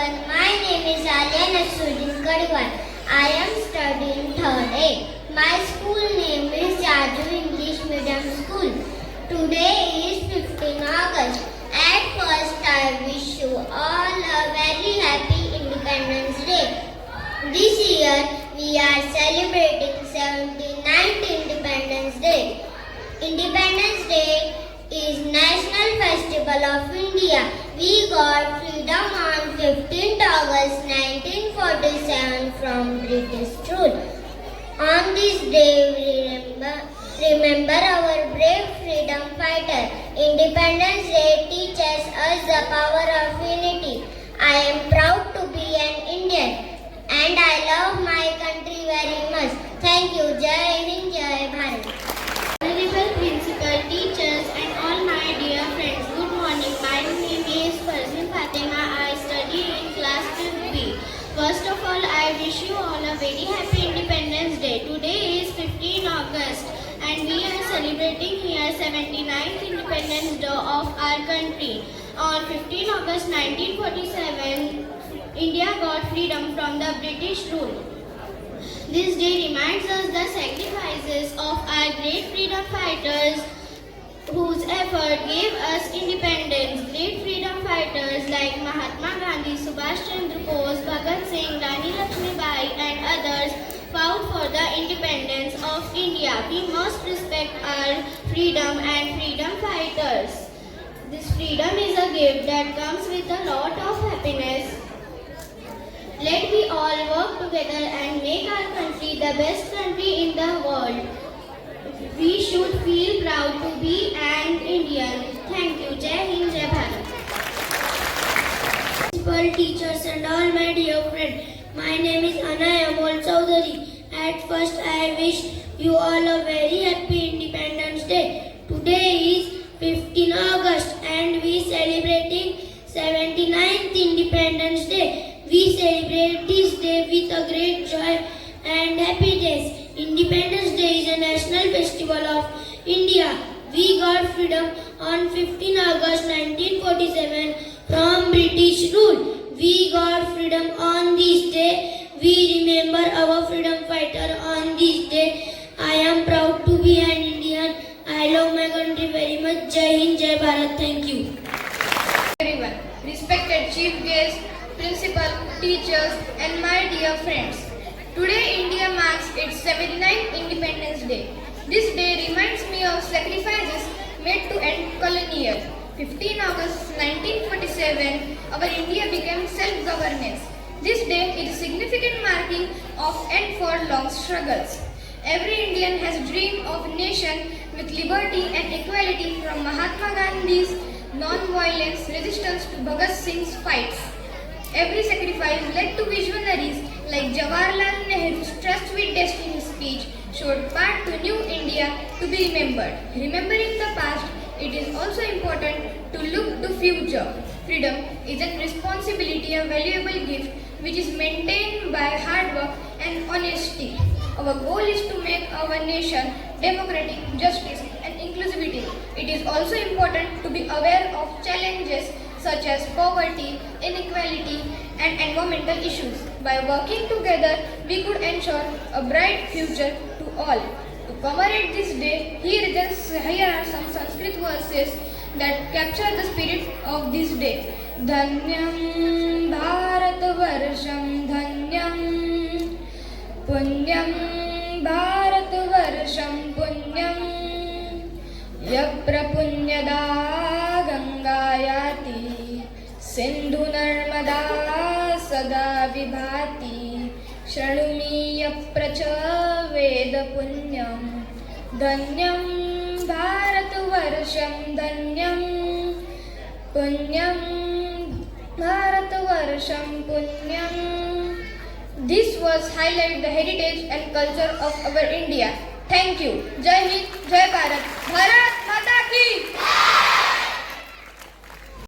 everyone. My name is Aliya. I am studying 3rd A. My school name is Jajoo English Medium School. Today is 15 August. At first, I wish you all a very happy Independence Day. This year, we are celebrating 79th Independence Day. Independence Day is National Festival of India. We got freedom on 15th August 1947 from British rule. On this day, we remember our brave freedom fighter. Independence Day teaches us the power of unity. I am proud to be an Indian and I love my country very much. Thank you. Jai Hind, Jai Bharat. Honorable Principal, teachers and all my dear friends, good morning. My name is Fatima. I study in class 5B. First of all, I wish you all a very happy Independence Day. Today is 15 August and we are celebrating here 79th Independence Day of our country. On 15 August 1947, India got freedom from the British rule. This day reminds us the sacrifices of our great freedom fighters whose effort gave us independence. Great freedom fighters like Mahatma Gandhi, Subhash Chandra Bose, Bhagat Singh, Rani Lakshmibai and others fought for the independence of India. We must respect our freedom and freedom fighters. This freedom is a gift that comes with a lot of happiness. Let we all work together and make our country the best country in the world. We should feel proud to be an Indian. Thank you. Jai Hind, Jai Bharat. Principal, teachers and all my dear friends, my name is Anayamol Chaudhary. At first, I wish you all a very happy Independence Day. Today is 15 August and we celebrating 79th Independence Day. We celebrate this day with a great joy and happiness. Independence Day is a national festival of India. We got freedom on 15 August 1947 from British rule. We got freedom on this day. We remember our freedom fighter on this day. I am proud to be an Indian. I love my country very much. Jai Hind, Jai Bharat. Thank you. Everyone, respected chief guests, principal, teachers and my dear friends. Today India marks its 79th Independence Day. This day reminds me of sacrifices made to end colonial. 15 August 1947, our India became self-governance. This day is a significant marking of end for long struggles. Every Indian has dreamed of a nation with liberty and equality, from Mahatma Gandhi's non-violence resistance to Bhagat Singh's fights. Every sacrifice led to visionaries like Jawaharlal Nehru's Trust with Destiny speech showed path to new India to be remembered. Remembering the past, it is also important to look to future. Freedom is a responsibility, a valuable gift which is maintained by hard work and honesty. Our goal is to make our nation democratic, justice and inclusivity. It is also important to be aware of challenges such as poverty, inequality and environmental issues. By working together, we could ensure a bright future to all. To commemorate this day, here are some Sanskrit verses that capture the spirit of this day. Dhanyam Bharat Varsham Dhanyam Punyam Bharat Varsham Punyam Yapra Punyada Gangayati Sindhu Narmada Sada Vibhati Shanumi Yapracha Veda Punyam Dhanyam Bharat Varsham Dhanyam Punyam Bharat Varsham Punyam. This was highlight the heritage and culture of our India. Thank you. Jai Hind, Jai Bharat. Bharat Mata Ki.